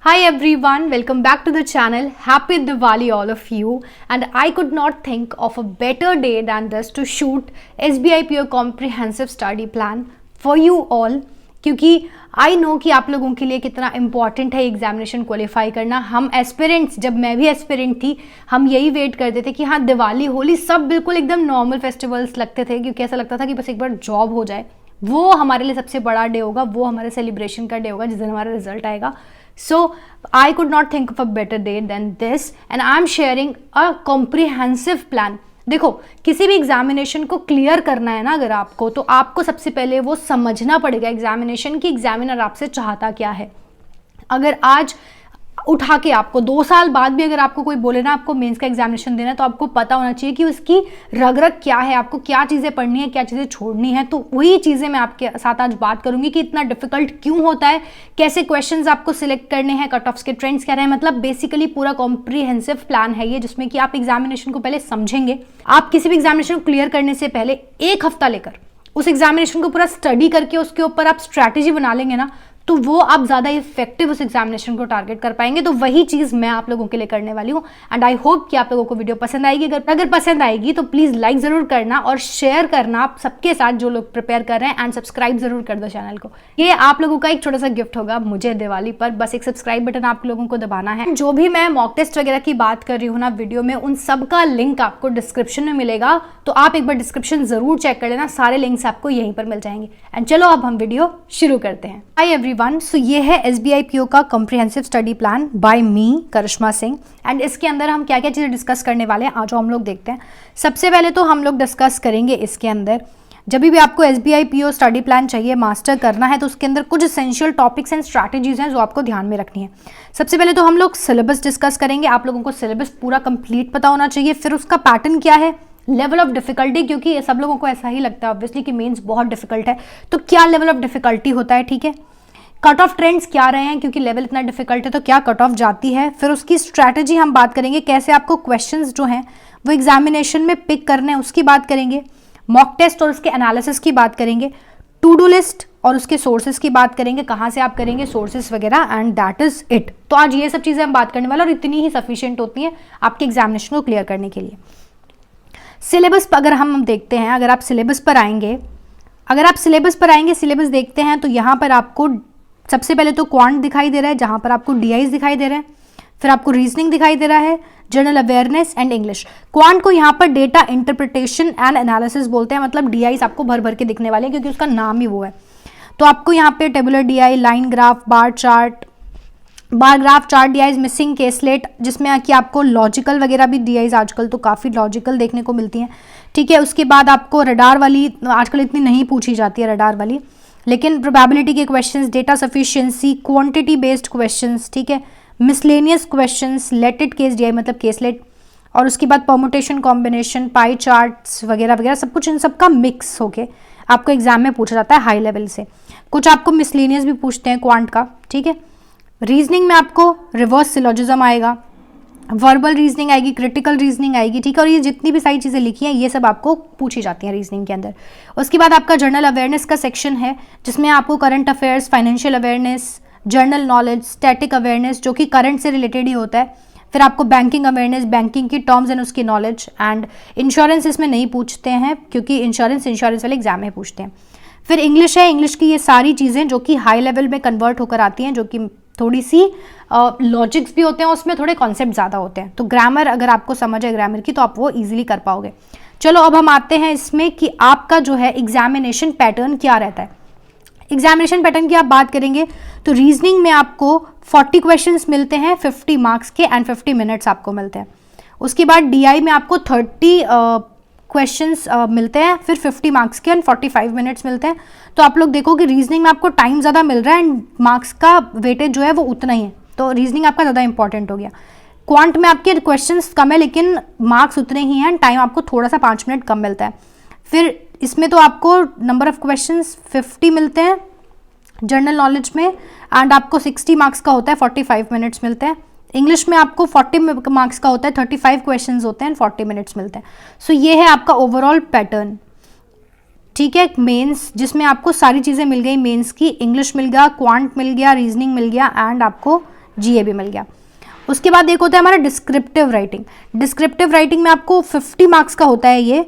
Hi everyone, welcome back to the channel. Happy Diwali all of you, and I could not think of a better day than this to shoot SBI PO Comprehensive Study Plan for you all, क्योंकि I know कि आप लोगों के लिए कितना important है examination qualify करना। हम एस्पिरेंट्स, जब मैं भी एस्पिरेंट थी, हम यही वेट करते थे कि हाँ दिवाली होली सब बिल्कुल एकदम नॉर्मल फेस्टिवल्स लगते थे, क्योंकि ऐसा लगता था कि बस एक बार जॉब हो जाए, वो हमारे लिए सबसे बड़ा डे होगा, वो हमारे सेलिब्रेशन का डे होगा जिस दिन हमारा रिजल्ट आएगा। So I could not think of a better day than this and I am sharing a comprehensive plan. देखो, किसी भी एग्जामिनेशन को क्लियर करना है ना अगर आपको, तो आपको सबसे पहले वो समझना पड़ेगा एग्जामिनेशन की एग्जामिनर आपसे चाहता क्या है। अगर आज उठा के आपको 2 साल बाद भी अगर आपको कोई बोले ना आपको मेंस का एग्जामिनेशन देना है, तो आपको पता होना चाहिए कि उसकी रग रग क्या है, आपको क्या चीज़ें पढ़नी है, क्या चीज़ें छोड़नी है। तो वही चीज़ें मैं आपके साथ आज बात करूंगी कि इतना डिफिकल्ट क्यों होता है, कैसे क्वेश्चंस आपको सिलेक्ट करने हैं, कट ऑफ्स के ट्रेंड्स क्या रहे हैं। मतलब बेसिकली पूरा कॉम्प्रिहेंसिव प्लान है ये, जिसमें कि आप एग्जामिनेशन को पहले समझेंगे। आप किसी भी एग्जामिनेशन को क्लियर करने से पहले 1 हफ्ता लेकर उस एग्जामिनेशन को पूरा स्टडी करके उसके ऊपर आप स्ट्रैटेजी बना लेंगे ना, तो वो आप ज़्यादा इफेक्टिव उस एग्जामिनेशन को टारगेट कर पाएंगे। तो वही चीज़ मैं आप लोगों के लिए करने वाली हूँ एंड आई होप कि आप लोगों को वीडियो पसंद आएगी। अगर पसंद आएगी तो प्लीज़ लाइक ज़रूर करना और शेयर करना आप सबके साथ जो लोग प्रिपेयर कर रहे हैं, एंड सब्सक्राइब ज़रूर कर दो चैनल को। ये आप लोगों का एक छोटा सा गिफ्ट होगा मुझे दिवाली पर, बस एक सब्सक्राइब बटन आप लोगों को दबाना है। जो भी मैं मॉक टेस्ट वगैरह की बात कर रही हूँ ना वीडियो में, उन सब का लिंक आपको डिस्क्रिप्शन में मिलेगा, तो आप एक बार डिस्क्रिप्शन ज़रूर चेक कर लेना, सारे लिंक्स आपको यहीं पर मिल जाएंगे। एंड चलो अब हम वीडियो शुरू करते हैं। हाय एवरीवन, सो ये है SBI PO का comprehensive study plan by me Karishma Singh, and इसके अंदर हम क्या क्या चीज़ें डिस्कस करने वाले हैं आज हम लोग देखते हैं। सबसे पहले तो हम लोग डिस्कस करेंगे इसके अंदर, जब भी आपको SBI PO स्टडी प्लान चाहिए मास्टर करना है, तो उसके अंदर कुछ एसेंशियल टॉपिक्स एंड स्ट्रैटेजीज हैं जो आपको ध्यान में रखनी है। सबसे पहले तो हम लोग सिलेबस डिस्कस करेंगे। आप लोगों को सिलेबस पूरा कंप्लीट पता होना चाहिए। फिर उसका पैटर्न क्या है, लेवल ऑफ डिफिकल्टी, क्योंकि सब लोगों को ऐसा ही लगता है ऑब्वियसली कि मेंस बहुत डिफिकल्ट है, तो क्या लेवल ऑफ डिफिकल्टी होता है, ठीक है। कट ऑफ ट्रेंड्स क्या रहे हैं, क्योंकि लेवल इतना डिफिकल्ट है तो क्या कट ऑफ जाती है। फिर उसकी स्ट्रैटेजी हम बात करेंगे, कैसे आपको क्वेश्चंस जो हैं वो एग्जामिनेशन में पिक करने हैं उसकी बात करेंगे। मॉक टेस्ट और उसके एनालिसिस की बात करेंगे। टू डू लिस्ट और उसके सोर्सेज की बात करेंगे, कहाँ से आप करेंगे सोर्सेज वगैरह, एंड दैट इज इट। तो आज ये सब चीज़ें हम बात करने वाले और इतनी ही सफिशिएंट होती हैं आपके एग्जामिनेशन को क्लियर करने के लिए। सिलेबस पर अगर हम देखते हैं, अगर आप सिलेबस पर आएंगे, सिलेबस देखते हैं, तो यहाँ पर आपको सबसे पहले तो क्वांट दिखाई दे रहा है, जहाँ पर आपको DIs दिखाई दे रहे हैं। फिर आपको रीजनिंग दिखाई दे रहा है, general awareness and English. Quant को यहाँ पर डेटा इंटरप्रिटेशन एंड एनालिसिस बोलते हैं, मतलब DIs आपको भर भर के दिखने वाले हैं क्योंकि उसका नाम ही वो है। तो आपको यहाँ पे tabular DI, line graph, bar graph chart DIs, missing caselet, जिसमें कि आपको लॉजिकल वगैरह भी DIs आजकल तो काफ़ी लॉजिकल देखने को मिलती हैं, ठीक है। उसके बाद आपको रडार वाली आजकल इतनी नहीं पूछी जाती है रडार वाली, लेकिन प्रोबेबिलिटी के questions, data sufficiency, quantity based questions, ठीक है, मिसलेनियस क्वेश्चंस, लेटेड केस DI मतलब केसलेट, और उसके बाद परमुटेशन, कॉम्बिनेशन, पाई चार्ट्स वगैरह वगैरह सब कुछ इन सब का मिक्स होके आपको एग्जाम में पूछा जाता है हाई लेवल से। कुछ आपको मिसलेनियस भी पूछते हैं क्वांट का, ठीक है। रीजनिंग में आपको रिवर्स सिलोजिज्म आएगा, वर्बल रीजनिंग आएगी, क्रिटिकल रीजनिंग आएगी, ठीक है। और ये जितनी भी सारी चीज़ें लिखी हैं ये सब आपको पूछी जाती हैं रीजनिंग के अंदर। उसके बाद आपका जनरल अवेयरनेस का सेक्शन है, जिसमें आपको current affairs, financial awareness, general knowledge, static awareness जो कि करंट से रिलेटेड ही होता है। फिर आपको बैंकिंग अवेयरनेस, बैंकिंग की टर्म्स एंड उसकी नॉलेज, एंड इंश्योरेंस इसमें नहीं पूछते हैं क्योंकि इंश्योरेंस वाले एग्जाम में पूछते हैं। फिर इंग्लिश है, इंग्लिश की ये सारी चीज़ें जो कि हाई लेवल में कन्वर्ट होकर आती हैं, जो कि थोड़ी सी लॉजिक्स भी होते हैं, उसमें थोड़े कॉन्सेप्ट ज़्यादा होते हैं। तो ग्रामर अगर आपको समझ है ग्रामर की तो आप वो इजीली कर पाओगे। चलो अब हम आते हैं इसमें कि आपका जो है एग्जामिनेशन पैटर्न क्या रहता है। एग्जामिनेशन पैटर्न की आप बात करेंगे तो रीजनिंग में आपको 40 क्वेश्चंस मिलते हैं 50 मार्क्स के, एंड 50 मिनट्स आपको मिलते हैं। उसके बाद DI में आपको 30 क्वेश्चंस मिलते हैं, फिर 50 मार्क्स के एंड 45 मिनट्स मिलते हैं। तो आप लोग देखो कि रीजनिंग में आपको टाइम ज़्यादा मिल रहा है एंड मार्क्स का वेटेज जो है वो उतना ही है, तो रीजनिंग आपका ज़्यादा इंपॉर्टेंट हो गया। क्वांट में आपके क्वेश्चंस कम है लेकिन मार्क्स उतने ही हैं, टाइम आपको थोड़ा सा 5 मिनट कम मिलता है। फिर इसमें तो आपको नंबर ऑफ क्वेश्चंस 50 मिलते हैं जनरल नॉलेज में, एंड आपको 60 मार्क्स का होता है, 45 मिनट्स मिलते हैं। इंग्लिश में आपको 40 मार्क्स का होता है, 35 क्वेश्चंस होते हैं, 40 मिनट्स मिलते हैं। सो ये है आपका ओवरऑल पैटर्न, ठीक है। मेंस जिसमें आपको सारी चीज़ें मिल गई, मेंस की इंग्लिश मिल गया, क्वांट मिल गया, रीजनिंग मिल गया, एंड आपको GA भी मिल गया। उसके बाद एक होता है हमारा डिस्क्रिप्टिव राइटिंग। डिस्क्रिप्टिव राइटिंग में आपको 50 मार्क्स का होता है ये,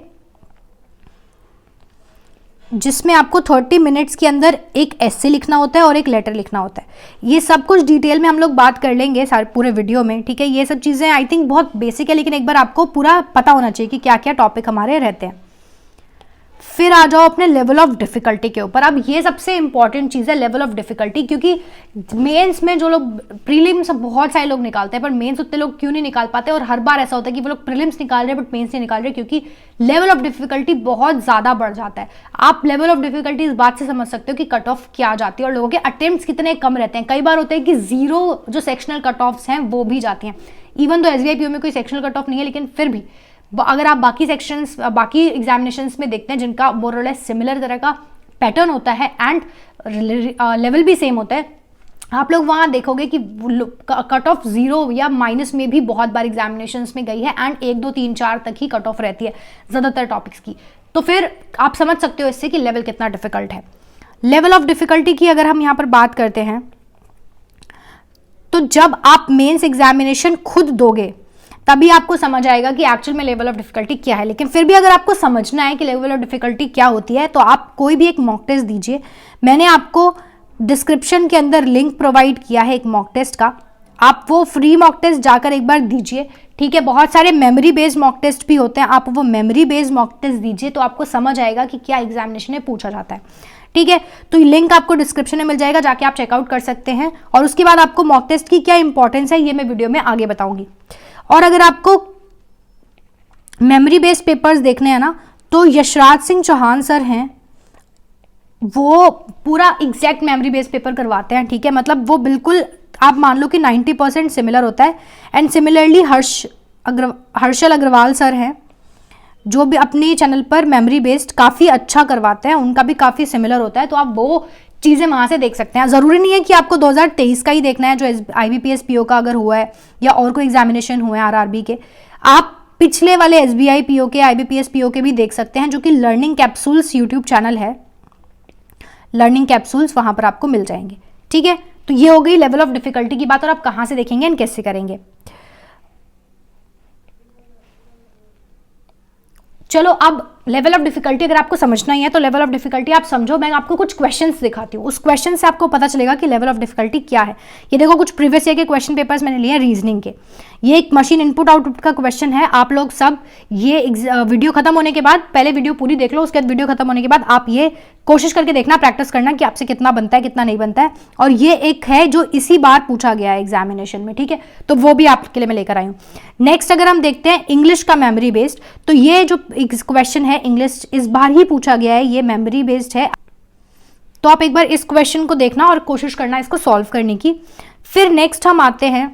जिसमें आपको 30 मिनट्स के अंदर एक एस्से लिखना होता है और एक लेटर लिखना होता है। ये सब कुछ डिटेल में हम लोग बात कर लेंगे सारे पूरे वीडियो में, ठीक है। ये सब चीज़ें आई थिंक बहुत बेसिक है, लेकिन एक बार आपको पूरा पता होना चाहिए कि क्या क्या टॉपिक हमारे रहते हैं। फिर आ जाओ अपने लेवल ऑफ डिफिकल्टी के ऊपर। अब ये सबसे इंपॉर्टेंट चीज़ है लेवल ऑफ डिफिकल्टी, क्योंकि मेंस में जो लोग प्रीलिम्स बहुत सारे लोग निकालते हैं, पर मेंस उतने लोग क्यों नहीं निकाल पाते, और हर बार ऐसा होता है कि वो लोग प्रीलिम्स निकाल रहे हैं बट मेंस नहीं निकाल रहे, क्योंकि लेवल ऑफ डिफिकल्टी बहुत ज़्यादा बढ़ जाता है। आप लेवल ऑफ डिफिकल्टी इस बात से समझ सकते हो कि कट ऑफ क्या जाती है और लोगों के अटेम्प्ट्स कितने कम रहते हैं। कई बार होता है कि 0 जो सेक्शनल कट ऑफ्स हैं वो भी जाती हैं। इवन तो SBI PO में कोई सेक्शनल कट ऑफ नहीं है, लेकिन फिर भी अगर आप बाकी सेक्शंस बाकी एग्जामिनेशंस में देखते हैं जिनका मोर और लेस सिमिलर तरह का पैटर्न होता है एंड लेवल भी सेम होता है, आप लोग वहाँ देखोगे कि कट ऑफ 0 या माइनस में भी बहुत बार एग्जामिनेशंस में गई है एंड 1, 2, 3, 4 तक ही कट ऑफ रहती है ज़्यादातर टॉपिक्स की। तो फिर आप समझ सकते हो इससे कि लेवल कितना डिफिकल्ट है। लेवल ऑफ डिफिकल्टी की अगर हम यहाँ पर बात करते हैं, तो जब आप मेंस एग्जामिनेशन खुद दोगे तभी आपको समझ आएगा कि एक्चुअल में लेवल ऑफ डिफिकल्टी क्या है। लेकिन फिर भी अगर आपको समझना है कि लेवल ऑफ डिफिकल्टी क्या होती है, तो आप कोई भी एक मॉक टेस्ट दीजिए। मैंने आपको डिस्क्रिप्शन के अंदर लिंक प्रोवाइड किया है एक मॉक टेस्ट का, आप वो फ्री मॉक टेस्ट जाकर एक बार दीजिए, ठीक है। बहुत सारे मेमोरी बेस्ड मॉक टेस्ट भी होते हैं, आप वो मेमोरी बेस्ड मॉक टेस्ट दीजिए तो आपको समझ आएगा कि क्या एग्जामिनेशन में पूछा जाता है, ठीक है। तो लिंक आपको डिस्क्रिप्शन में मिल जाएगा, जाके आप चेकआउट कर सकते हैं। और उसके बाद आपको मॉक टेस्ट की क्या इंपॉर्टेंस है ये मैं वीडियो में आगे बताऊंगी। और अगर आपको मेमोरी बेस्ड पेपर्स देखने हैं ना, तो यशराज सिंह चौहान सर हैं, वो पूरा एग्जैक्ट मेमोरी बेस्ड पेपर करवाते हैं, ठीक है। मतलब वो बिल्कुल आप मान लो कि 90% सिमिलर होता है। And similarly Harshal Agarwal sir हैं, जो भी अपने चैनल पर मेमोरी बेस्ड काफ़ी अच्छा करवाते हैं, उनका भी काफ़ी सिमिलर होता है। तो आप वो चीज़ें वहाँ से देख सकते हैं। ज़रूरी नहीं है कि आपको 2023 का ही देखना है, जो IBPS PO का अगर हुआ है या और कोई एग्जामिनेशन हुआ है RRB के, आप पिछले वाले SBI PO के IBPS PO के भी देख सकते हैं, जो कि लर्निंग कैप्सूल्स यूट्यूब चैनल है, लर्निंग कैप्सूल्स वहाँ पर आपको मिल जाएंगे, ठीक है। तो ये हो गई लेवल ऑफ डिफिकल्टी की बात, और आप कहाँ से देखेंगे एंड कैसे करेंगे। चलो अब लेवल ऑफ डिफिकल्टी अगर आपको समझना ही है तो लेवल ऑफ डिफिकल्टी आप समझो। मैं आपको कुछ क्वेश्चंस दिखाती हूँ, उस क्वेश्चन से आपको पता चलेगा कि लेवल ऑफ डिफिकल्टी क्या है। ये देखो कुछ प्रीवियस ईयर के क्वेश्चन पेपर्स मैंने लिए हैं रीजनिंग के। ये एक मशीन इनपुट आउटपुट का क्वेश्चन है। आप लोग सब ये वीडियो खत्म होने के बाद, पहले वीडियो पूरी देख लो, उसके बाद वीडियो खत्म होने के बाद आप ये कोशिश करके देखना, प्रैक्टिस करना कि आपसे कितना बनता है कितना नहीं बनता है। और ये एक है जो इसी बार पूछा गया है एग्जामिनेशन में, ठीक है। तो वो भी आपके लिए मैं लेकर आई हूँ। नेक्स्ट अगर हम देखते हैं इंग्लिश का मेमोरी बेस्ड, तो ये जो क्वेश्चन है इंग्लिश इस बार ही पूछा गया है, ये मेमोरी बेस्ड है। तो आप एक बार इस क्वेश्चन को देखना और कोशिश करना इसको सॉल्व करने की। फिर नेक्स्ट हम आते हैं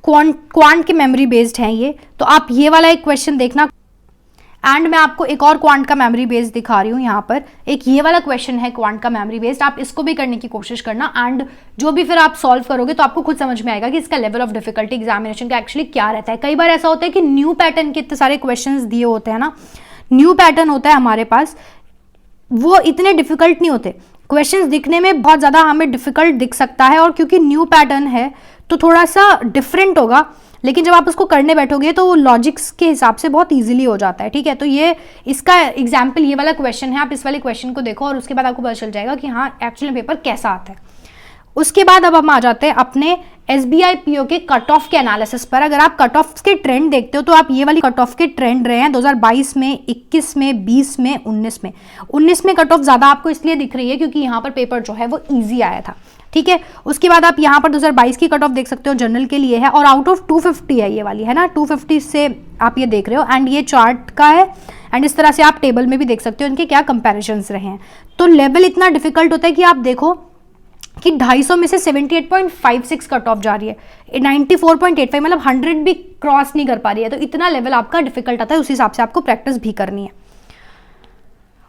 क्वांट के मेमोरी बेस्ड हैं ये, तो आप ये वाला एक क्वेश्चन देखना। एंड मैं आपको एक और क्वांट का मेमोरी बेस्ड दिखा रही हूँ यहाँ पर, एक ये वाला क्वेश्चन है क्वांट का मेमोरी बेस्ड, आप इसको भी करने की कोशिश करना। एंड जो भी फिर आप सॉल्व करोगे तो आपको खुद समझ में आएगा कि इसका लेवल ऑफ डिफिकल्टी एग्जामिनेशन का एक्चुअली क्या रहता है। कई बार ऐसा होता है कि न्यू पैटर्न के इतने सारे क्वेश्चन दिए होते हैं ना, न्यू पैटर्न होता है हमारे पास, वो इतने डिफिकल्ट नहीं होते। क्वेश्चंस दिखने में बहुत ज़्यादा हमें डिफिकल्ट दिख सकता है, और क्योंकि न्यू पैटर्न है तो थोड़ा सा डिफरेंट होगा, लेकिन जब आप उसको करने बैठोगे तो वो लॉजिक्स के हिसाब से बहुत इजीली हो जाता है, ठीक है। तो ये इसका एग्जाम्पल ये वाला क्वेश्चन है, आप इस वाले क्वेश्चन को देखो और उसके बाद आपको पता चल जाएगा कि हाँ एक्चुअली पेपर कैसा आता है। उसके बाद अब हम आ जाते हैं अपने SBI PO के कट ऑफ के एनालिसिस पर। अगर आप कट ऑफ के ट्रेंड देखते हो तो आप ये वाली कट ऑफ के ट्रेंड रहे हैं 2022 में, 21 में, 20 में, 19 में। 19 में कट ऑफ ज़्यादा आपको इसलिए दिख रही है क्योंकि यहाँ पर पेपर जो है वो ईजी आया था, ठीक है। उसके बाद आप यहाँ पर 2022 की कट ऑफ देख सकते हो, जनरल के लिए है, और आउट ऑफ 250 है ये वाली, है ना, 250 से आप ये देख रहे हो। एंड ये चार्ट का है, एंड इस तरह से आप टेबल में भी देख सकते हो इनके क्या कंपैरिजन्स रहे हैं। तो लेवल इतना डिफिकल्ट होता है कि आप देखो कि 250 में से 78.56 कट ऑफ जा रही है, 94.85 मतलब 100 भी क्रॉस नहीं कर पा रही है। तो इतना लेवल आपका डिफिकल्ट आता है, उस हिसाब से आपको प्रैक्टिस भी करनी है।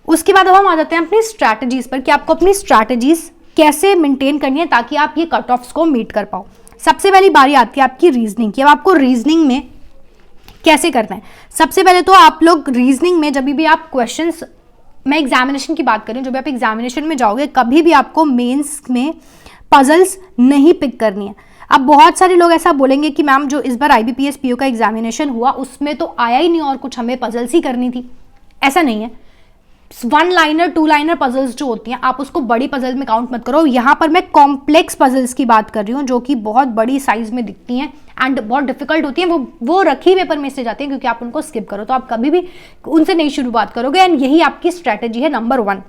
उसके बाद अब हम आ जाते हैं अपनी स्ट्रैटेजीज पर कि आपको अपनी स्ट्रैटेजीज कैसे मेंटेन करनी है ताकि आप ये कट ऑफ्स को मीट कर पाओ। सबसे पहली बारी आती है आपकी रीजनिंग की। अब आपको रीजनिंग में कैसे करना है, सबसे पहले तो आप लोग रीजनिंग में जब भी आप क्वेश्चंस, मैं एग्जामिनेशन की बात करूं, जब आप एग्जामिनेशन में जाओगे कभी भी आपको मेंस में पजल्स नहीं पिक करनी है। अब बहुत सारे लोग ऐसा बोलेंगे कि मैम जो इस बार IBPS PO का एग्जामिनेशन हुआ उसमें तो आया ही नहीं और कुछ हमें पजल्स ही करनी थी। ऐसा नहीं है, 1 लाइनर 2 लाइनर पजल्स जो होती हैं आप उसको बड़ी पजल में काउंट मत करो। यहाँ पर मैं कॉम्प्लेक्स पजल्स की बात कर रही हूँ जो कि बहुत बड़ी साइज में दिखती हैं एंड बहुत डिफिकल्ट होती हैं, वो रखी पेपर में से जाती हैं क्योंकि आप उनको स्किप करो, तो आप कभी भी उनसे नहीं शुरुआत करोगे। एंड यही आपकी स्ट्रैटेजी है नंबर 1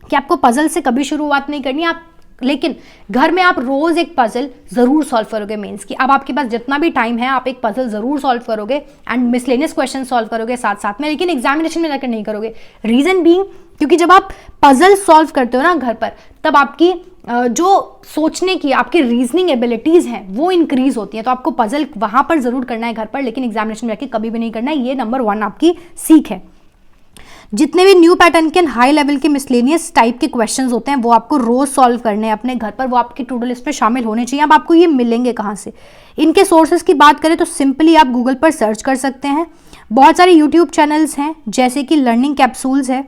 कि आपको पजल से कभी शुरुआत नहीं करनी। आप लेकिन घर में आप रोज एक पजल जरूर सॉल्व करोगे मेंस की। अब आपके पास जितना भी टाइम है आप एक पजल जरूर सॉल्व करोगे एंड मिसलेनियस क्वेश्चन सॉल्व करोगे साथ साथ में, लेकिन एग्जामिनेशन में जाकर नहीं करोगे। रीजन बीइंग क्योंकि जब आप पजल सॉल्व करते हो ना घर पर, तब आपकी जो सोचने की आपकी रीजनिंग एबिलिटीज हैं वो इंक्रीज होती हैं। तो आपको पजल वहां पर जरूर करना है घर पर, लेकिन एग्जामिनेशन में जाके कभी भी नहीं करना है। ये नंबर 1 आपकी सीख है। जितने भी न्यू पैटर्न के हाई लेवल के मिसलेनियस टाइप के क्वेश्चंस होते हैं वो आपको रोज सॉल्व करने हैं अपने घर पर, वो आपकी टू डू लिस्ट पे शामिल होने चाहिए। अब आपको ये मिलेंगे कहाँ से? इनके सोर्सेज की बात करें तो सिंपली आप गूगल पर सर्च कर सकते हैं। बहुत सारे यूट्यूब चैनल्स हैं जैसे कि लर्निंग कैप्सूल्स है,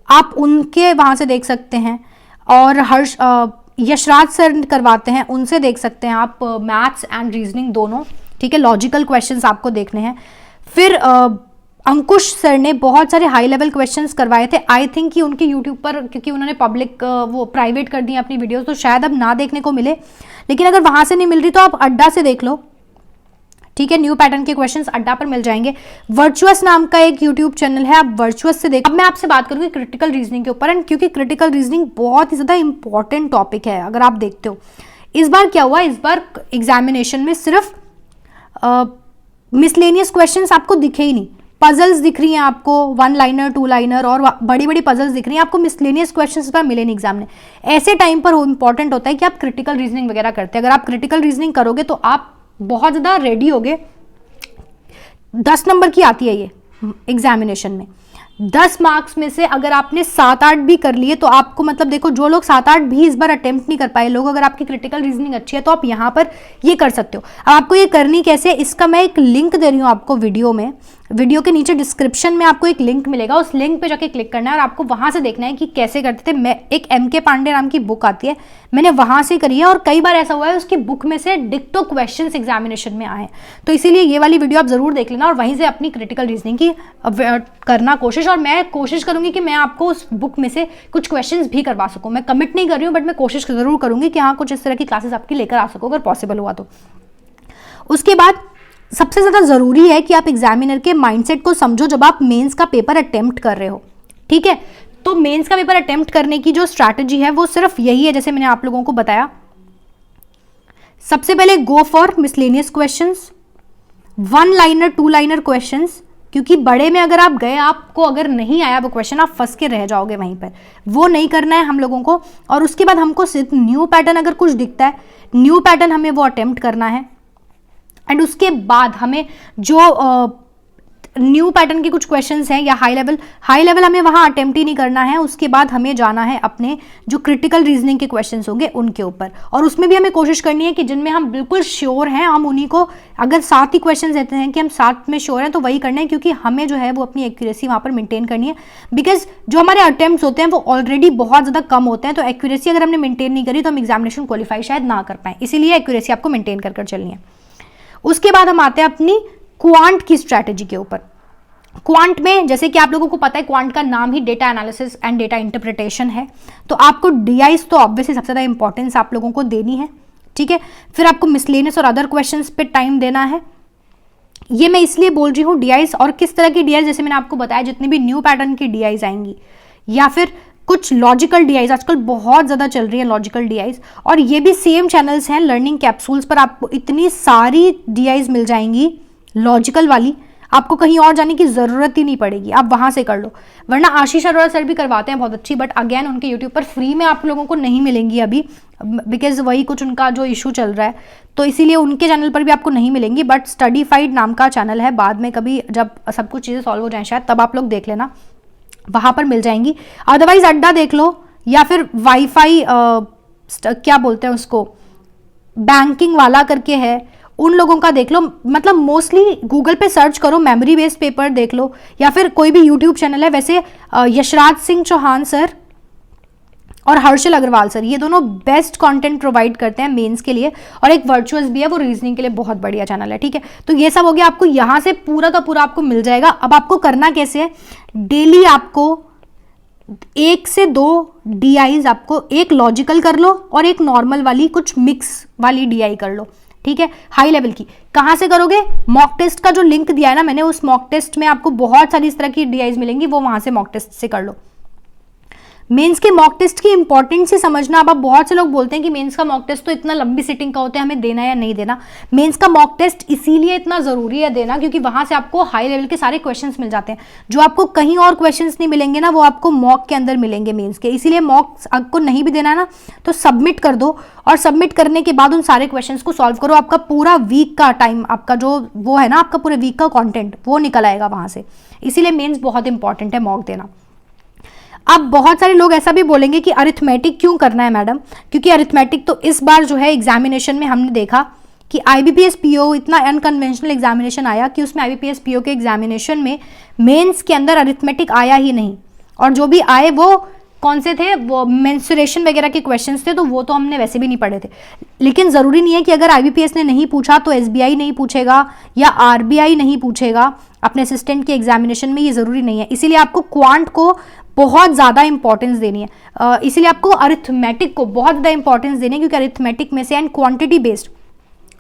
आप उनके वहाँ से देख सकते हैं, और यशराज सर करवाते हैं, उनसे देख सकते हैं आप मैथ्स एंड रीजनिंग दोनों, ठीक है। लॉजिकल क्वेश्चंस आपको देखने हैं। फिर अंकुश सर ने बहुत सारे हाई लेवल क्वेश्चंस करवाए थे। आई थिंक कि उनके यूट्यूब पर, क्योंकि उन्होंने पब्लिक वो प्राइवेट कर दी अपनी वीडियोस, तो शायद अब ना देखने को मिले, लेकिन अगर वहां से नहीं मिल रही तो आप अड्डा से देख लो, ठीक है। न्यू पैटर्न के क्वेश्चंस अड्डा पर मिल जाएंगे। वर्चुअस नाम का एक यूट्यूब चैनल है, आप वर्चुअस से देखो। अब मैं आपसे बात करूंगी क्रिटिकल रीजनिंग के ऊपर, एंड क्योंकि क्रिटिकल रीजनिंग बहुत ही ज्यादा इंपॉर्टेंट टॉपिक है। अगर आप देखते हो इस बार क्या हुआ, इस बार एग्जामिनेशन में सिर्फ मिसलेनियस क्वेश्चंस आपको दिखे ही नहीं, पजल्स दिख रही हैं आपको 1 लाइनर 2 लाइनर और बड़ी बड़ी पजल्स दिख रही हैं आपको, मिसलेनियस क्वेश्चंस पर मिले नहीं एग्जाम में। ऐसे टाइम पर इंपॉर्टेंट होता है कि आप क्रिटिकल रीजनिंग वगैरह करते हैं। अगर आप क्रिटिकल रीजनिंग करोगे तो आप बहुत ज़्यादा रेडी होगे। 10 नंबर की आती है ये एग्जामिनेशन में। 10 मार्क्स में से अगर आपने 7-8 भी कर लिए तो आपको, मतलब देखो जो लोग 7-8 भी इस बार अटेम्प्ट नहीं कर पाए लोग, अगर आपकी क्रिटिकल रीजनिंग अच्छी है तो आप यहाँ पर ये कर सकते हो। अब आपको ये करनी कैसे, इसका मैं एक लिंक दे रही हूँ आपको वीडियो में। वीडियो के नीचे डिस्क्रिप्शन में आपको एक लिंक मिलेगा, उस लिंक पे जाके क्लिक करना है और आपको वहां से देखना है कि कैसे करते थे। मैं एक MK पांडे नाम की बुक आती है, मैंने वहां से करी है, और कई बार ऐसा हुआ है उसकी बुक में से डिक्टो क्वेश्चंस एग्जामिनेशन में आए, तो इसीलिए ये वाली वीडियो आप जरूर देख लेना और वहीं से अपनी क्रिटिकल रीजनिंग की करना कोशिश। और मैं कोशिश करूंगी कि मैं आपको उस बुक में से कुछ क्वेश्चन भी करवा सकूँ। मैं कमिट नहीं कर रही हूँ, बट मैं कोशिश जरूर करूंगी कि हाँ कुछ इस तरह की क्लासेस आपकी लेकर आ सको अगर पॉसिबल हुआ तो। उसके बाद सबसे ज्यादा जरूरी है कि आप एग्जामिनर के माइंडसेट को समझो जब आप मेंस का पेपर अटेम्प्ट कर रहे हो, ठीक है। तो मेंस का पेपर अटेम्प्ट करने की जो स्ट्रैटेजी है वो सिर्फ यही है, जैसे मैंने आप लोगों को बताया। सबसे पहले go for miscellaneous questions, 1 liner 2 liner questions, क्योंकि बड़े में अगर आप गए, आपको अगर नहीं आया वो क्वेश्चन, आप फंस के रह जाओगे वहीं पर, वो नहीं करना है हम लोगों को। और उसके बाद हमको सिर्फ न्यू पैटर्न अगर कुछ दिखता है, न्यू पैटर्न हमें वो अटेम्प्ट करना है। एंड उसके बाद हमें जो न्यू पैटर्न के कुछ क्वेश्चंस हैं या हाई लेवल हमें वहां अटेम्प्ट ही नहीं करना है। उसके बाद हमें जाना है अपने जो क्रिटिकल रीजनिंग के क्वेश्चंस होंगे उनके ऊपर, और उसमें भी हमें कोशिश करनी है कि जिनमें हम बिल्कुल श्योर हैं हम उन्हीं को, अगर 7 ही क्वेश्चन देते हैं कि हम 7 में श्योर हैं तो वही करना है, क्योंकि हमें जो है वो अपनी एक्यूरेसी वहां पर मेंटेन करनी है। बिकॉज जो हमारे अटेम्प्ट होते हैं वो ऑलरेडी बहुत ज्यादा कम होते हैं, तो एक्यूरेसी अगर हमने मेंटेन नहीं करी तो हम एग्जामिनेशन क्वालिफाई शायद ना कर पाए, इसीलिए एक्यूरेसी आपको मेंटेन कर चलनी है। उसके बाद हम आते हैं अपनी क्वांट की स्ट्रैटेजी के ऊपर। क्वांट में जैसे कि आप लोगों को पता है क्वांट का नाम ही data analysis and data interpretation है, तो आपको डीआईस तो ऑब्वियसली सबसे ज्यादा इंपॉर्टेंस आप लोगों को देनी है, ठीक है। फिर आपको मिसलेनियस और अदर क्वेश्चंस पे टाइम देना है। ये मैं इसलिए बोल रही हूँ डीआईस, और किस तरह की डीआईस, जैसे मैंने आपको बताया जितनी भी न्यू पैटर्न की डीआईस आएंगी, या फिर कुछ लॉजिकल डीआईस, आजकल बहुत ज़्यादा चल रही है लॉजिकल डीआईस, और ये भी सेम चैनल्स हैं लर्निंग कैप्सूल्स पर, आपको इतनी सारी डीआईस मिल जाएंगी लॉजिकल वाली, आपको कहीं और जाने की ज़रूरत ही नहीं पड़ेगी, आप वहाँ से कर लो। वरना आशीष अरोड़ा सर भी करवाते हैं बहुत अच्छी, बट अगेन उनके यूट्यूब पर फ्री में आप लोगों को नहीं मिलेंगी अभी, बिकॉज वही कुछ उनका जो इशू चल रहा है, तो इसीलिए उनके चैनल पर भी आपको नहीं मिलेंगी। बट स्टडीफाइड नाम का चैनल है, बाद में कभी जब सब कुछ चीज़ें सॉल्व हो जाए शायद, तब आप लोग देख लेना, वहाँ पर मिल जाएंगी। अदरवाइज अड्डा देख लो, या फिर वाईफाई क्या बोलते हैं उसको, बैंकिंग वाला करके है, उन लोगों का देख लो। मतलब मोस्टली गूगल पे सर्च करो, मेमोरी बेस्ड पेपर देख लो, या फिर कोई भी यूट्यूब चैनल है। वैसे यशराज सिंह चौहान सर और हर्षल अग्रवाल सर, ये दोनों बेस्ट कंटेंट प्रोवाइड करते हैं मेंस के लिए, और एक वर्चुअस भी है, वो रीजनिंग के लिए बहुत बढ़िया चैनल है। ठीक है, तो ये सब हो गया, आपको यहाँ से पूरा का पूरा आपको मिल जाएगा। अब आपको करना कैसे है, डेली आपको 1 से 2 DIs, आपको एक लॉजिकल कर लो और एक नॉर्मल वाली कुछ मिक्स वाली DI कर लो। ठीक है, हाई लेवल की। कहां से करोगे, मॉक टेस्ट का जो लिंक दिया है ना मैंने, उस मॉक टेस्ट में आपको बहुत सारी इस तरह की DIs मिलेंगी, वो वहां से मॉक टेस्ट से कर लो। मेंस के मॉक टेस्ट की इंपॉर्टेंस ही समझना। अब बहुत से लोग बोलते हैं कि मेंस का मॉक टेस्ट तो इतना लंबी सिटिंग का होता है, हमें देना या नहीं देना। मेंस का मॉक टेस्ट इसीलिए इतना जरूरी है देना क्योंकि वहां से आपको हाई लेवल के सारे क्वेश्चंस मिल जाते हैं, जो आपको कहीं और क्वेश्चंस नहीं मिलेंगे ना, वो आपको मॉक के अंदर मिलेंगे मेंस के। इसीलिए मॉक आपको नहीं भी देना है ना, तो सबमिट कर दो, और सबमिट करने के बाद उन सारे क्वेश्चंस को सॉल्व करो। आपका पूरा वीक का टाइम, आपका जो वो है ना, आपका पूरे वीक का कंटेंट वो निकल आएगा वहां से। इसीलिए मेंस बहुत इंपॉर्टेंट है मॉक देना। अब बहुत सारे लोग ऐसा भी बोलेंगे कि अरिथमेटिक क्यों करना है मैडम, क्योंकि अरिथमेटिक तो इस बार जो है एग्जामिनेशन में हमने देखा कि IBPS PO इतना अनकन्वेंशनल एग्जामिनेशन आया कि उसमें IBPS PO के एग्जामिनेशन में मेंस के अंदर अरिथमेटिक आया ही नहीं, और जो भी आए वो कौन से थे, वो मेंसुरेशन वगैरह के क्वेश्चंस थे, तो वो तो हमने वैसे भी नहीं पढ़े थे। लेकिन ज़रूरी नहीं है कि अगर IBPS ने नहीं पूछा तो SBI नहीं पूछेगा या RBI नहीं पूछेगा अपने असिस्टेंट के एग्जामिनेशन में, ये ज़रूरी नहीं है। इसीलिए आपको क्वांट को बहुत ज़्यादा इंपॉर्टेंस देनी है, इसीलिए आपको अरिथमेटिक को बहुत ज़्यादा इंपॉर्टेंस देनी है, क्योंकि अरिथमेटिक में से एंड क्वांटिटी बेस्ड,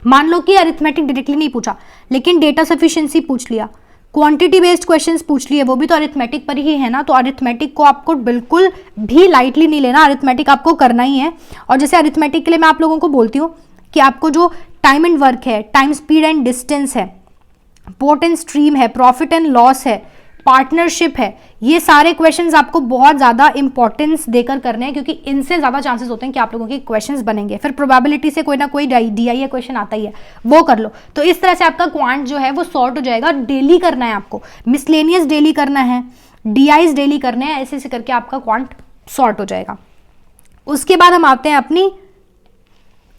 मान लो कि अरिथमेटिक डायरेक्टली नहीं पूछा लेकिन डेटा सफिशिएंसी पूछ लिया, क्वांटिटी बेस्ड क्वेश्चंस पूछ लिए, वो भी तो अरिथमेटिक पर ही है ना। तो अरिथमेटिक को आपको बिल्कुल भी लाइटली नहीं लेना, अरिथमेटिक आपको करना ही है। और जैसे अरिथमेटिक के लिए मैं आप लोगों को बोलती हूँ कि आपको जो टाइम एंड वर्क है, टाइम स्पीड एंड डिस्टेंस है, पोर्ट एंड स्ट्रीम है, प्रॉफिट एंड लॉस है, पार्टनरशिप है, ये सारे क्वेश्चंस आपको बहुत ज़्यादा इंपॉर्टेंस देकर करने हैं, क्योंकि इनसे ज़्यादा चांसेस होते हैं कि आप लोगों के क्वेश्चंस बनेंगे। फिर प्रोबेबिलिटी से कोई ना कोई DI क्वेश्चन आता ही है, वो कर लो। तो इस तरह से आपका क्वांट जो है वो सॉर्ट हो जाएगा। डेली करना है आपको, मिसलेनियस डेली करना है, DIs डेली करने हैं, ऐसे ऐसे करके आपका क्वांट सॉर्ट हो जाएगा। उसके बाद हम आते हैं अपनी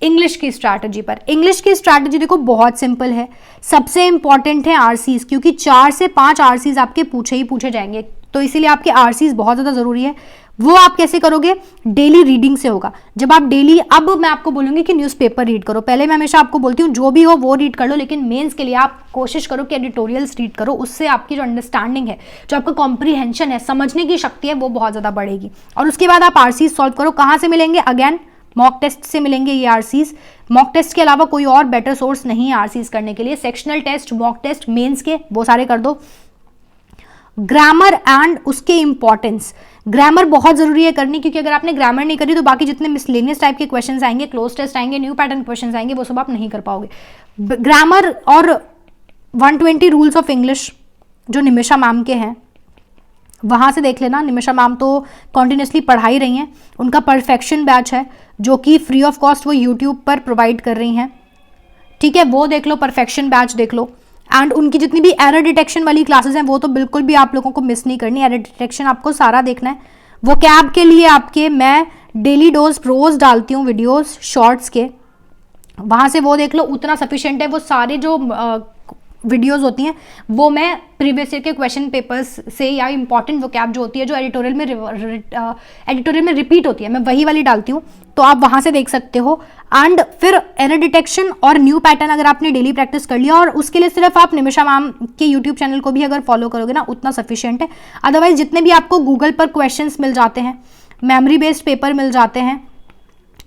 इंग्लिश की स्ट्रैटेजी पर। इंग्लिश की स्ट्रैटेजी देखो बहुत सिंपल है, सबसे इंपॉर्टेंट है RCs, क्योंकि 4 से 5 RCs आपके पूछे ही पूछे जाएंगे, तो इसीलिए आपके RCs बहुत ज़्यादा ज़रूरी है। वो आप कैसे करोगे, डेली रीडिंग से होगा। जब आप डेली, अब मैं आपको बोलूँगी कि न्यूज़पेपर रीड करो, पहले मैं हमेशा आपको बोलती हूँ जो भी हो वो रीड कर लो, लेकिन मेंस के लिए आप कोशिश करो कि एडिटोरियल्स रीड करो, उससे आपकी जो अंडरस्टैंडिंग है, जो आपका कॉम्प्रीहेंशन है, समझने की शक्ति है, वो बहुत ज़्यादा बढ़ेगी। और उसके बाद आप RCs सॉल्व करो। कहाँ से मिलेंगे, अगेन मॉक टेस्ट से मिलेंगे ये RCs। मॉक टेस्ट के अलावा कोई और बेटर सोर्स नहीं है RCs करने के लिए। Sectional test, mock test, mains के, वो सारे कर दो। ग्रामर एंड उसके इंपॉर्टेंस, ग्रामर बहुत जरूरी है करनी, क्योंकि अगर आपने ग्रामर नहीं करी तो बाकी जितने मिसलेनियस टाइप के क्वेश्चंस आएंगे, क्लोज टेस्ट आएंगे, न्यू पैटर्न क्वेश्चंस आएंगे, वो सब आप नहीं कर पाओगे। ग्रामर और 120 रूल्स ऑफ इंग्लिश जो निमिषा मैम के हैं, वहाँ से देख लेना। निमिषा मैम तो कॉन्टिन्यूसली पढ़ा ही रही हैं, उनका परफेक्शन बैच है जो कि फ्री ऑफ कॉस्ट वो यूट्यूब पर प्रोवाइड कर रही हैं। ठीक है, वो देख लो, परफेक्शन बैच देख लो। एंड उनकी जितनी भी एरर डिटेक्शन वाली क्लासेस हैं वो तो बिल्कुल भी आप लोगों को मिस नहीं करनी। एरर डिटेक्शन आपको सारा देखना है। वो कैब के लिए आपके मैं डेली डोज रोज डालती हूँ वीडियोस शॉर्ट्स के, वहाँ से वो देख लो, उतना सफिशिएंट है। वो सारे जो वीडियोस होती हैं वो मैं प्रीवियस ईयर के क्वेश्चन पेपर्स से या इंपॉर्टेंट वोकैब जो होती है, जो एडिटोरियल में रिपीट होती है, मैं वही वाली डालती हूँ, तो आप वहाँ से देख सकते हो। एंड फिर एरर डिटेक्शन और न्यू पैटर्न अगर आपने डेली प्रैक्टिस कर लिया, और उसके लिए सिर्फ आप निमिषा मैम के यूट्यूब चैनल को भी अगर फॉलो करोगे ना, उतना सफिशिएंट है। अदरवाइज जितने भी आपको गूगल पर क्वेश्चन मिल जाते हैं, मेमोरी बेस्ड पेपर मिल जाते हैं,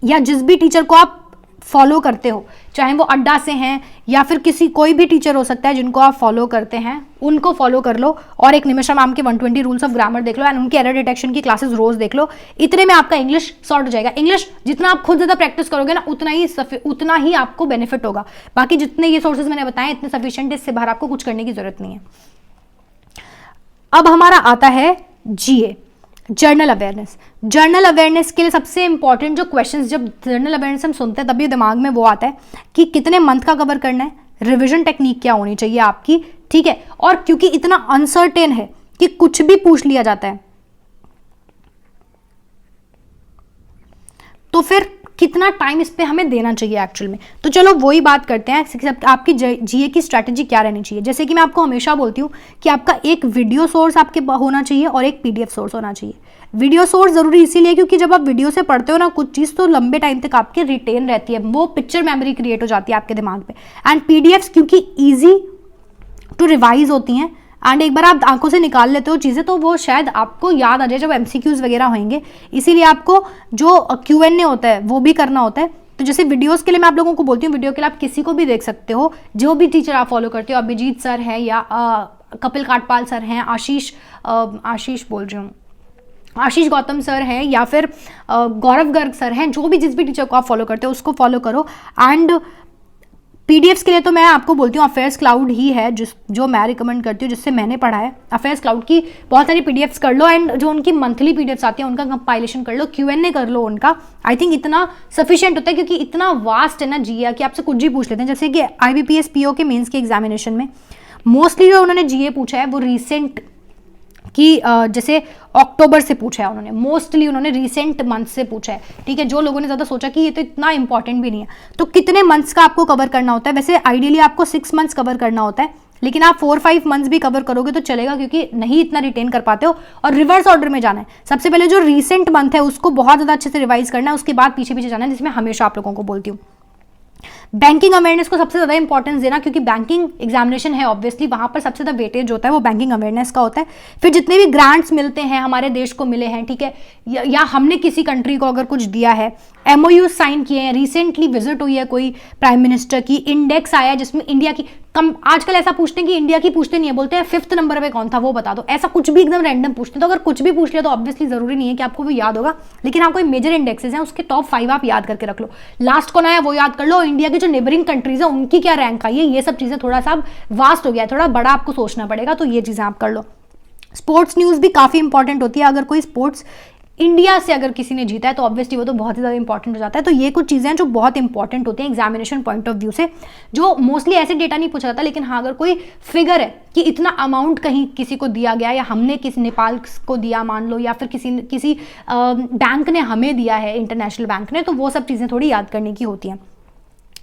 या जिस भी टीचर को आप फॉलो करते हो, चाहे वो अड्डा से हैं या फिर किसी कोई भी टीचर हो सकता है जिनको आप फॉलो करते हैं, उनको फॉलो कर लो। और एक निमिषा मैम के 120 रूल्स ऑफ ग्रामर देख लो, एंड उनके एरर डिटेक्शन की क्लासेस रोज देख लो। इतने में आपका इंग्लिश सॉर्ट हो जाएगा। इंग्लिश जितना आप खुद ज़्यादा प्रैक्टिस करोगे ना, उतना ही आपको बेनिफिट होगा। बाकी जितने ये सोर्सेज मैंने बताए इतने सफिशिएंट है, इससे बाहर आपको कुछ करने की जरूरत नहीं है। अब हमारा आता है GA, journal awareness. Journal awareness के लिए सबसे इंपॉर्टेंट जो क्वेश्चंस, जब जर्नल अवेयरनेस हम सुनते हैं तभी दिमाग में वो आता है कि कितने मंथ का कवर करना है, रिवीजन टेक्निक क्या होनी चाहिए आपकी, ठीक है। और क्योंकि इतना अनसर्टेन है कि कुछ भी पूछ लिया जाता है, तो फिर कितना टाइम इस पे हमें देना चाहिए एक्चुअल में। तो चलो वही बात करते हैं, आपकी जीए की स्ट्रैटेजी क्या रहनी चाहिए। जैसे कि मैं आपको हमेशा बोलती हूँ कि आपका एक वीडियो सोर्स आपके होना चाहिए और एक पीडीएफ सोर्स होना चाहिए। वीडियो सोर्स जरूरी इसीलिए क्योंकि जब आप वीडियो से पढ़ते हो ना कुछ चीज़, तो लंबे टाइम तक आपके रिटेन रहती है, वो पिक्चर मेमोरी क्रिएट हो जाती है आपके दिमाग पे। एंड पीडीएफ्स क्योंकि ईजी टू रिवाइज होती हैं, एंड एक बार आप आंखों से निकाल लेते हो चीज़ें तो वो शायद आपको याद आ जाए जब एमसीक्यूज़ वगैरह होंगे। इसीलिए आपको जो क्यूएनए होता है वो भी करना होता है। तो जैसे वीडियोस के लिए मैं आप लोगों को बोलती हूँ, वीडियो के लिए आप किसी को भी देख सकते हो, जो भी टीचर आप फॉलो करते हो, अभिजीत सर हैं या कपिल काटपाल सर हैं, आशीष गौतम सर हैं या फिर गौरव गर्ग सर हैं, जो भी जिस भी टीचर को आप फॉलो करते हो उसको फॉलो करो। एंड पीडीएफ्स के लिए तो मैं आपको बोलती हूँ अफेयर्स क्लाउड ही है जो मैं रिकमेंड करती हूँ, जिससे मैंने पढ़ा है। अफेयर्स क्लाउड की बहुत सारी पीडीएफ्स कर लो, एंड जो उनकी मंथली पीडीएफ्स आती हैं उनका कंपाइलेशन कर लो, क्यूएनए कर लो उनका। आई थिंक इतना सफिशिएंट होता है क्योंकि इतना वास्ट है ना जीए कि आपसे कुछ भी पूछ लेते हैं। जैसे कि आईबीपीएस पीओ के मेंस के एग्जामिनेशन में मोस्टली जो उन्होंने जीए पूछा है वो रिसेंट कि जैसे अक्टूबर से पूछा है उन्होंने, मोस्टली उन्होंने रिसेंट मंथ से पूछा है। ठीक है, जो लोगों ने ज़्यादा सोचा कि ये तो इतना इंपॉर्टेंट भी नहीं है। तो कितने मंथ्स का आपको कवर करना होता है? वैसे आइडियली आपको 6 मंथ्स कवर करना होता है, लेकिन आप 4-5 मंथ्स भी कवर करोगे तो चलेगा क्योंकि नहीं इतना रिटेन कर पाते हो। और रिवर्स ऑर्डर में जाना है, सबसे पहले जो रिसेंट मंथ है उसको बहुत ज़्यादा अच्छे से रिवाइज करना है, उसके बाद पीछे पीछे जाना है, जिसमें हमेशा आप लोगों को बोलती हूँ। बैंकिंग अवेयरनेस को सबसे ज़्यादा इंपॉर्टेंस देना, क्योंकि बैंकिंग एग्जामिनेशन है ऑब्वियसली, वहाँ पर सबसे ज़्यादा वेटेज होता है वो बैंकिंग अवेयरनेस का होता है। फिर जितने भी ग्रांट्स मिलते हैं हमारे देश को मिले हैं, ठीक है, या हमने किसी कंट्री को अगर कुछ दिया है, एमओयू साइन किए हैं, रिसेंटली विजिट हुई है कोई प्राइम मिनिस्टर की, इंडेक्स आया जिसमें इंडिया की आजकल ऐसा पूछते हैं कि इंडिया की पूछते नहीं है, बोलते हैं 5th नंबर पे कौन था वो बता दो, ऐसा कुछ भी एकदम रैंडम पूछते हैं। तो अगर कुछ भी पूछ लिया तो ऑब्वियसली जरूरी नहीं है कि आपको वो याद होगा, लेकिन हाँ कोई मेजर इंडेक्सेस हैं उसके टॉप 5 आप याद करके रख लो, लास्ट कौन आया वो याद कर लो, इंडिया की जो नेबरिंग कंट्रीज है उनकी क्या रैंक आई है, ये सब चीजें थोड़ा सा वास्ट हो गया है, थोड़ा बड़ा आपको सोचना पड़ेगा, तो ये चीजें आप कर लो। स्पोर्ट्स न्यूज भी काफी इंपॉर्टेंट होती है, अगर कोई स्पोर्ट्स इंडिया से अगर किसी ने जीता है तो ऑब्वियसली वो तो बहुत ही ज़्यादा इंपॉर्टेंट हो जाता है। तो ये कुछ चीज़ें हैं जो बहुत इंपॉर्टेंट होती हैं एग्जामिनेशन पॉइंट ऑफ व्यू से, जो मोस्टली ऐसे डेटा नहीं पूछा जाता, लेकिन हाँ अगर कोई फिगर है कि इतना अमाउंट कहीं किसी को दिया गया या हमने किसी नेपाल को दिया मान लो, या फिर किसी बैंक ने हमें दिया है, इंटरनेशनल बैंक ने, तो वो सब चीज़ें थोड़ी याद करने की होती हैं।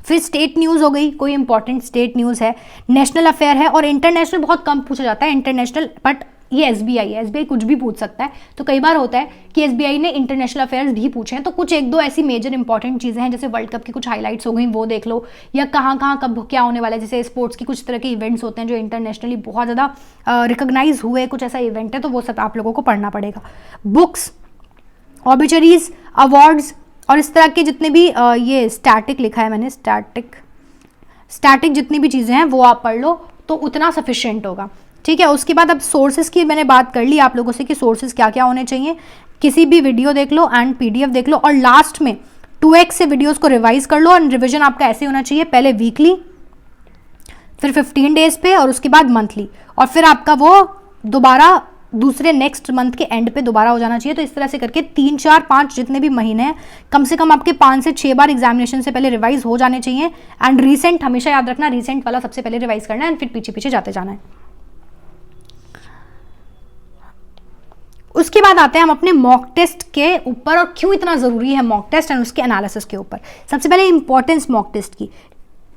फिर स्टेट न्यूज़ हो गई, कोई इंपॉर्टेंट स्टेट न्यूज़ है, नेशनल अफेयर है, और इंटरनेशनल बहुत कम पूछा जाता है इंटरनेशनल, बट ये एसबीआई है, एसबीआई कुछ भी पूछ सकता है। तो कई बार होता है कि एसबीआई ने इंटरनेशनल अफेयर्स भी पूछे हैं, तो कुछ एक दो ऐसी मेजर इंपॉर्टेंट चीज़ें हैं, जैसे वर्ल्ड कप की कुछ हाइलाइट्स हो गई वो देख लो, या कहाँ कब क्या होने वाला है, जैसे स्पोर्ट्स की कुछ तरह के इवेंट्स होते हैं जो इंटरनेशनली बहुत ज़्यादा रिकॉग्नाइज हुए, कुछ ऐसा इवेंट है, तो वो सब आप लोगों को पढ़ना पड़ेगा। बुक्स, ऑबिचरीज, अवार्ड्स और इस तरह के जितने भी ये स्टैटिक लिखा है मैंने, स्टैटिक जितनी भी चीज़ें हैं वो आप पढ़ लो तो उतना सफिशिएंट होगा। ठीक है, उसके बाद अब सोर्सेज की मैंने बात कर ली आप लोगों से कि सोर्सेज क्या क्या होने चाहिए। किसी भी वीडियो देख लो एंड पीडीएफ देख लो, और लास्ट में 2x से वीडियोस को रिवाइज कर लो। और रिवीजन आपका ऐसे होना चाहिए, पहले वीकली, फिर 15 डेज पे, और उसके बाद मंथली, और फिर आपका वो दोबारा दूसरे नेक्स्ट मंथ के एंड पे दोबारा हो जाना चाहिए। तो इस तरह से करके 3, 4, 5 जितने भी महीने हैं, कम से कम आपके 5 से 6 बार एग्जामिनेशन से पहले रिवाइज हो जाने चाहिए। एंड रिसेंट हमेशा याद रखना, रिसेंट वाला सबसे पहले रिवाइज करना है, एंड फिर पीछे पीछे जाते जाना है। उसके बाद आते हैं हम अपने मॉक टेस्ट के ऊपर, और क्यों इतना ज़रूरी है मॉक टेस्ट एंड उसके एनालिसिस के ऊपर। सबसे पहले इंपॉर्टेंस मॉक टेस्ट की,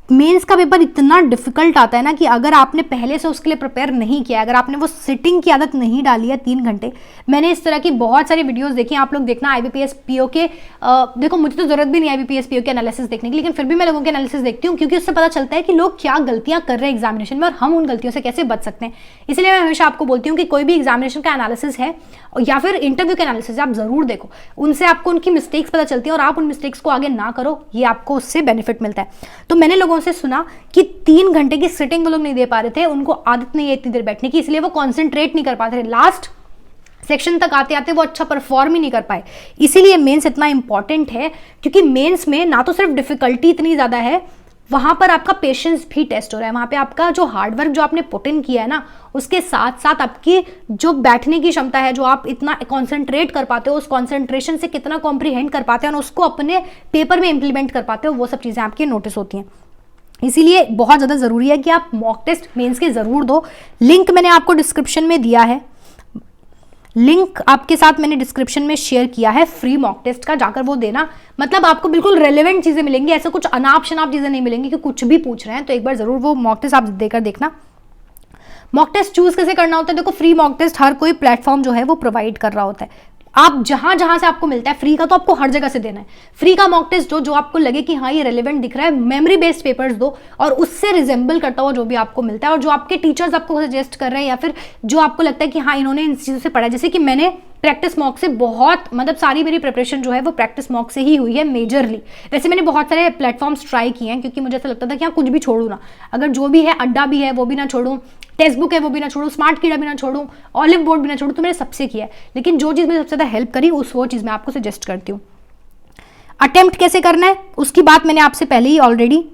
मेंस का पेपर इतना डिफिकल्ट आता है ना कि अगर आपने पहले से उसके लिए प्रिपेयर नहीं किया, अगर आपने वो सिटिंग की आदत नहीं डाली है 3 घंटे, मैंने इस तरह की बहुत सारी वीडियोस देखी, आप लोग देखना आईबीपीएस पीओ के, देखो मुझे तो जरूरत भी नहीं आईबीपीएस पीओ के एनालिसिस देखने की, लेकिन फिर भी मैं लोगों के एनालिसिस देखती हूँ, क्योंकि उससे पता चलता है कि लोग क्या गलतियां कर रहे हैं एग्जामिनेशन में और हम उन गलतियों से कैसे बच सकते हैं। इसलिए मैं हमेशा आपको बोलती हूँ कि कोई भी एग्जामिनेशन का एनालिसिस है या फिर इंटरव्यू का एनालिसिस है, आप जरूर देखो, उनसे आपको उनकी मिस्टेक्स पता चलती है और आप उन मिस्टेक्स को आगे ना करो, ये आपको उससे बेनिफिट मिलता है। तो मैंने लोगों से सुना कि 3 घंटे की सिटिंग वो लोग नहीं दे पा रहे थे, उनको आदत नहीं है इतनी देर बैठने की, इसलिए वो कॉन्सेंट्रेट नहीं कर पाते थे, लास्ट सेक्शन तक आते आते वो अच्छा परफॉर्म ही नहीं कर पाए। इसीलिए मेंस इतना इंपॉर्टेंट है, क्योंकि मेंस में ना तो सिर्फ डिफिकल्टी इतनी ज़्यादा है, वहाँ पर आपका पेशेंस भी टेस्ट हो रहा है, वहाँ पे आपका जो हार्डवर्क जो आपने पुट इन किया है ना, उसके साथ साथ आपकी जो बैठने की क्षमता है, जो आप इतना कॉन्सेंट्रेट कर पाते हो, उस कॉन्सेंट्रेशन से कितना कॉम्प्रीहेंड कर पाते हैं और उसको अपने पेपर में इंप्लीमेंट कर पाते हो, वो सब चीज़ें आपकी नोटिस होती हैं। इसीलिए बहुत ज़्यादा ज़रूरी है कि आप मॉक टेस्ट मेंस के ज़रूर दो। लिंक मैंने आपको डिस्क्रिप्शन में दिया है, लिंक आपके साथ मैंने डिस्क्रिप्शन में शेयर किया है फ्री मॉक टेस्ट का, जाकर वो देना। मतलब आपको बिल्कुल रेलेवेंट चीजें मिलेंगी, ऐसा कुछ अनाप शनाप चीजें नहीं मिलेंगी कि कुछ भी पूछ रहे हैं। तो एक बार जरूर वो मॉक टेस्ट आप देकर देखना। मॉक टेस्ट चूज कैसे करना होता है, देखो फ्री मॉक टेस्ट हर कोई प्लेटफॉर्म जो है वो प्रोवाइड कर रहा होता है। आप जहां जहां से आपको मिलता है फ्री का, तो आपको हर जगह से देना है। फ्री का मॉक टेस्ट जो आपको लगे कि हाँ ये रेलेवेंट दिख रहा है, मेमोरी बेस्ड पेपर्स दो और उससे रिजेंबल करता हुआ जो भी आपको मिलता है और जो आपके टीचर्स आपको सजेस्ट कर रहे हैं या फिर जो आपको लगता है कि हाँ इन्होंने इन चीजों से पढ़ा। जैसे कि मैंने प्रैक्टिस मॉक से बहुत, मतलब सारी मेरी प्रिपरेशन जो है वो प्रैक्टिस मॉक से ही हुई है मेजरली। वैसे मैंने बहुत सारे प्लेटफॉर्म्स ट्राई किए हैं क्योंकि मुझे ऐसा लगता था कि हाँ कुछ भी छोड़ू ना, अगर जो भी है अड्डा भी है वो भी ना छोड़ूं, टेक्स्ट बुक है वो भी ना छोड़ूं, स्मार्ट कीड़ा भी ना छोड़ूं, ऑलिव बोर्ड भी ना छोड़ूं, तो मैंने सबसे किया है। लेकिन जो चीज़ मुझे सबसे ज़्यादा हेल्प करी वो चीज़ मैं आपको सजेस्ट करती हूँ। अटेम्प्ट कैसे करना है उसकी बात मैंने आपसे पहले ही ऑलरेडी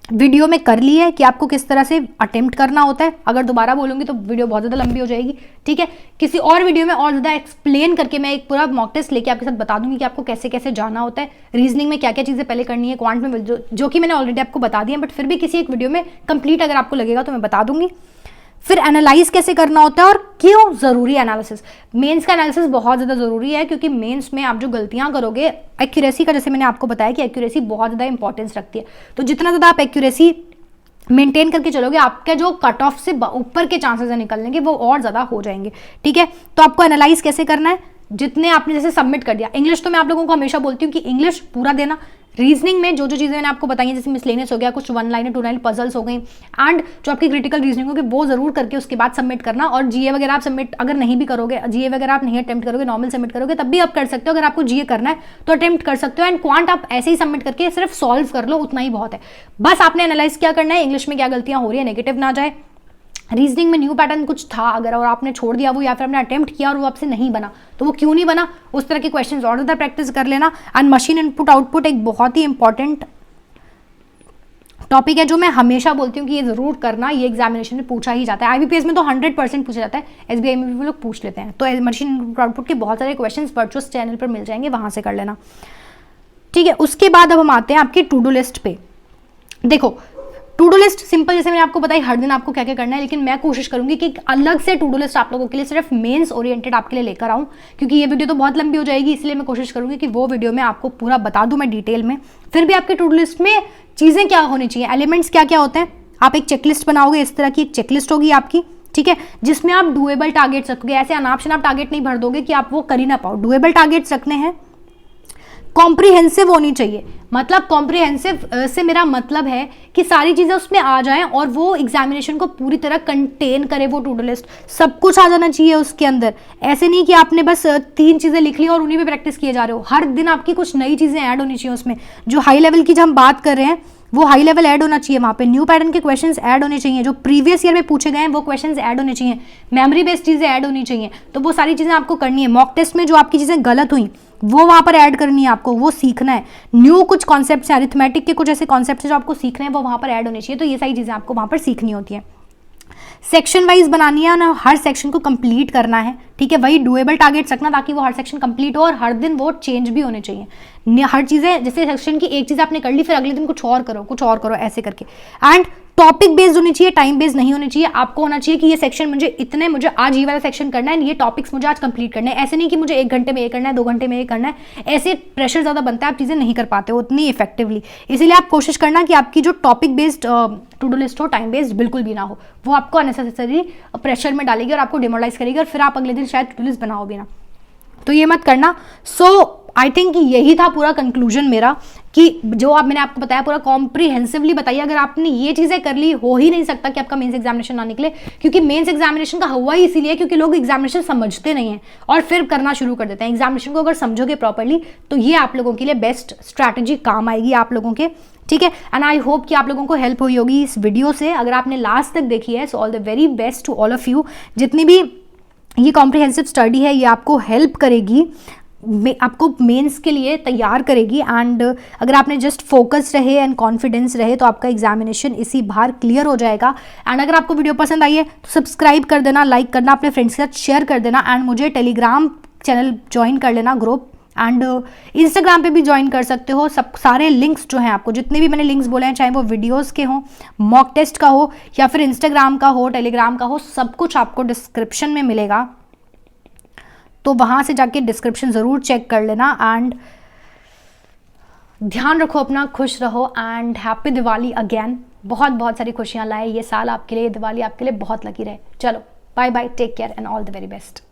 वीडियो में कर ली है कि आपको किस तरह से अटेम्प्ट करना होता है। अगर दोबारा बोलूंगी तो वीडियो बहुत ज़्यादा लंबी हो जाएगी, ठीक है। किसी और वीडियो में और ज़्यादा एक्सप्लेन करके मैं एक पूरा मॉक टेस्ट लेके आपके साथ बता दूंगी कि आपको कैसे कैसे जाना होता है, रीजनिंग में क्या क्या चीज़ें पहले करनी है, क्वांट में जो कि मैंने ऑलरेडी आपको बता दिया, बट फिर भी किसी एक वीडियो में कंप्लीट अगर आपको लगेगा तो मैं बता दूंगी। फिर एनालाइज कैसे करना होता है और क्यों जरूरी एनालिसिस। मेंस का एनालिसिस बहुत ज़्यादा ज़रूरी है क्योंकि मेंस में आप जो गलतियां करोगे, एक्यूरेसी का जैसे मैंने आपको बताया कि एक्यूरेसी बहुत ज़्यादा इंपॉर्टेंस रखती है। तो जितना ज़्यादा आप एक्यूरेसी मेंटेन करके चलोगे, आपके जो कट ऑफ से ऊपर के चांसेस है निकलने के वो और ज़्यादा हो जाएंगे, ठीक है। तो आपको एनालाइज कैसे करना है, जितने आपने जैसे सबमिट कर दिया। इंग्लिश तो मैं आप लोगों को हमेशा बोलती हूँ कि इंग्लिश पूरा देना। रीजनिंग में जो चीज़ें मैंने आपको बताई हैं, जैसे मिसलेनियस हो गया, कुछ 1 लाइन 2 लाइन पजल्स हो गई, एंड जो आपकी क्रिटिकल रीजनिंग होगी वो जरूर करके उसके बाद सबमिट करना। और जीए वगैरह आप सबमिट अगर नहीं भी करोगे, जीए वगैरह आप नहीं अटेम्प्ट करोगे, नॉर्मल सबमिट करोगे तब भी आप कर सकते हो। अगर आपको जीए करना है तो अटेम्प्ट कर सकते हो, एंड क्वांट आप ऐसे ही सबमिट करके सिर्फ सॉल्व कर लो, उतना ही बहुत है। बस आपने एनालाइज क्या करना है, इंग्लिश में क्या गलतियां हो रही है, नेगेटिव ना जाए। रीजनिंग में न्यू पैटर्न कुछ था अगर और आपने छोड़ दिया वो, या फिर आपने अटेम्प्ट किया और वो आपसे नहीं बना, तो वो क्यों नहीं बना, उस तरह के क्वेश्चंस और ज़्यादा प्रैक्टिस कर लेना। एंड मशीन इनपुट आउटपुट एक बहुत ही इंपॉर्टेंट टॉपिक है जो मैं हमेशा बोलती हूँ कि ये जरूर करना, ये एग्जामिनेशन में पूछा ही जाता है। आईबीपीएस में तो 100% पूछा जाता है, एसबीआई में भी लोग पूछ लेते हैं। तो मशीन इनपुट आउटपुट के बहुत सारे क्वेश्चंस वर्चुअस चैनल पर मिल जाएंगे, वहां से कर लेना, ठीक है। उसके बाद अब हम आते हैं आपकी टू डू लिस्ट पे। देखो टू डू लिस्ट सिंपल, जैसे मैंने आपको बताई हर दिन आपको क्या क्या करना है, लेकिन मैं कोशिश करूंगी कि एक अलग से टू डू लिस्ट आप लोगों के लिए सिर्फ मेंस ओरिएंटेड आपके लिए लेकर आऊं, क्योंकि ये वीडियो तो बहुत लंबी हो जाएगी, इसलिए मैं कोशिश करूंगी कि वो वीडियो में आपको पूरा बता दूं मैं डिटेल में। फिर भी आपके टू डू लिस्ट में चीज़ें क्या होनी चाहिए, एलिमेंट्स क्या क्या होते हैं, आप एक चेकलिस्ट बनाओगे, इस तरह की एक चेकलिस्ट होगी आपकी, ठीक है, जिसमें आप डुएबल टारगेट्स रखोगे। ऐसे अनाप शनाप टारगेट नहीं भर दोगे कि आप वो कर ही ना पाओ, डुएबल टारगेट्स रखने हैं। कॉम्प्रिहेंसिव होनी चाहिए, मतलब कॉम्प्रिहेंसिव से मेरा मतलब है कि सारी चीज़ें उसमें आ जाएं और वो एग्जामिनेशन को पूरी तरह कंटेन करे, वो टू डू लिस्ट सब कुछ आ जाना चाहिए उसके अंदर। ऐसे नहीं कि आपने बस 3 चीज़ें लिख ली और उन्हीं पे प्रैक्टिस किए जा रहे हो, हर दिन आपकी कुछ नई चीज़ें ऐड होनी चाहिए उसमें। जो हाई लेवल की जो हम बात कर रहे हैं वो हाई लेवल ऐड होना चाहिए, वहाँ पे न्यू पैटर्न के क्वेश्चंस ऐड होने चाहिए, जो प्रीवियस ईयर में पूछे गए हैं वो क्वेश्चंस ऐड होने चाहिए, मेमोरी बेस्ड चीज़ें ऐड होनी चाहिए। तो वो सारी चीज़ें आपको करनी है। मॉक टेस्ट में जो आपकी चीज़ें गलत हुई वो वहाँ पर ऐड करनी है, आपको वो सीखना है। न्यू कुछ कॉन्सेप्ट्स हैं, अरिथमेटिक के कुछ ऐसे कॉन्सेप्ट्स हैं जो आपको सीखने हैं, वो वहाँ पर ऐड होने चाहिए। तो ये सारी चीज़ें आपको वहाँ पर सीखनी होती हैं। सेक्शन वाइज बनानी है ना, हर सेक्शन को कंप्लीट करना है, ठीक है। वही डुएबल टारगेट्स रखना ताकि वो हर सेक्शन कंप्लीट हो और हर दिन वो चेंज भी होने चाहिए। हर चीज़ें, जैसे सेक्शन की एक चीज़ आपने कर ली फिर अगले दिन कुछ और करो ऐसे करके। एंड टॉपिक बेस्ड होनी चाहिए, टाइम बेस्ड नहीं होनी चाहिए। आपको होना चाहिए कि ये सेक्शन मुझे आज ये वाला सेक्शन करना है, ये टॉपिक्स मुझे आज कंप्लीट करना है। ऐसे नहीं कि मुझे 1 घंटे में ये करना है, 2 घंटे में ये करना है, ऐसे प्रेशर ज़्यादा बनता है, आप चीज़ें नहीं कर पाते हो उतनी इफेक्टिवली। इसीलिए आप कोशिश करना कि आपकी जो topic based to do list हो, टाइम बेस्ड बिल्कुल भी ना हो, वो आपको अननेसेसरी प्रेशर में डालेगी और आपको डिमोरलाइज करेगी और फिर आप अगले दिन शायद टू डू लिस्ट बनाओ भी ना, तो ये मत करना। सो आई थिंक यही था पूरा कंक्लूजन मेरा, कि जो मैंने आपको बताया पूरा कॉम्प्रिहेंसिवली बताइए। अगर आपने ये चीज़ें कर ली, हो ही नहीं सकता कि आपका मेंस एग्जामिनेशन ना निकले, क्योंकि मेंस एग्जामिनेशन का हुआ ही इसीलिए क्योंकि लोग एग्जामिनेशन समझते नहीं हैं और फिर करना शुरू कर देते हैं। एग्जामिनेशन को अगर समझोगे प्रॉपरली तो ये आप लोगों के लिए बेस्ट स्ट्रैटेजी काम आएगी आप लोगों के, ठीक है। एंड आई होप कि आप लोगों को हेल्प हुई होगी इस वीडियो से। अगर आपने लास्ट तक देखी है, so all the very best to all of you. जितनी भी ये कॉम्प्रिहेंसिव स्टडी है ये आपको हेल्प करेगी, आपको मेंस के लिए तैयार करेगी। एंड अगर आपने जस्ट फोकस रहे एंड कॉन्फिडेंस रहे तो आपका एग्जामिनेशन इसी बार क्लियर हो जाएगा। एंड अगर आपको वीडियो पसंद आई है तो सब्सक्राइब कर देना, लाइक करना, अपने फ्रेंड्स के साथ शेयर कर देना, एंड मुझे टेलीग्राम चैनल ज्वाइन कर लेना, ग्रुप, एंड इंस्टाग्राम पे भी ज्वाइन कर सकते हो। सब सारे लिंक्स जो हैं आपको, जितने भी मैंने लिंक्स बोले हैं, चाहे वो वीडियोस के हों, मॉक टेस्ट का हो, या फिर इंस्टाग्राम का हो, टेलीग्राम का हो, सब कुछ आपको डिस्क्रिप्शन में मिलेगा। तो वहाँ से जाके डिस्क्रिप्शन ज़रूर चेक कर लेना। एंड ध्यान रखो अपना, खुश रहो एंड हैप्पी दिवाली अगेन। बहुत बहुत सारी खुशियाँ लाए ये साल आपके लिए, दिवाली आपके लिए बहुत लकी रहे। चलो bye bye, take care and all the very best.